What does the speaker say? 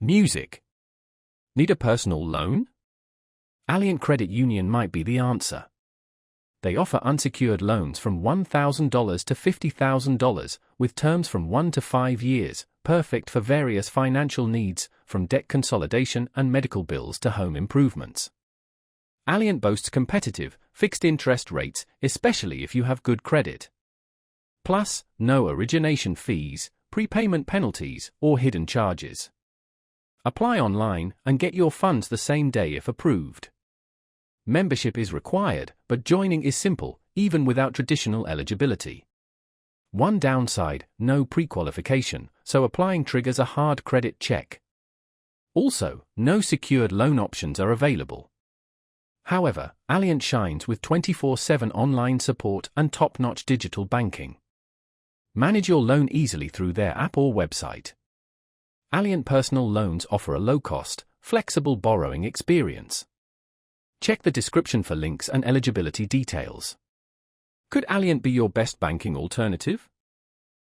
Music. Need a personal loan? Alliant Credit Union might be the answer. They offer unsecured loans from $1,000 to $50,000, with terms from 1 to 5 years, perfect for various financial needs, from debt consolidation and medical bills to home improvements. Alliant boasts competitive, fixed interest rates, especially if you have good credit. Plus, no origination fees, prepayment penalties, or hidden charges. Apply online and get your funds the same day if approved. Membership is required, but joining is simple, even without traditional eligibility. One downside, no pre-qualification, so applying triggers a hard credit check. Also, no secured loan options are available. However, Alliant shines with 24/7 online support and top-notch digital banking. Manage your loan easily through their app or website. Alliant personal loans offer a low-cost, flexible borrowing experience. Check the description for links and eligibility details. Could Alliant be your best banking alternative?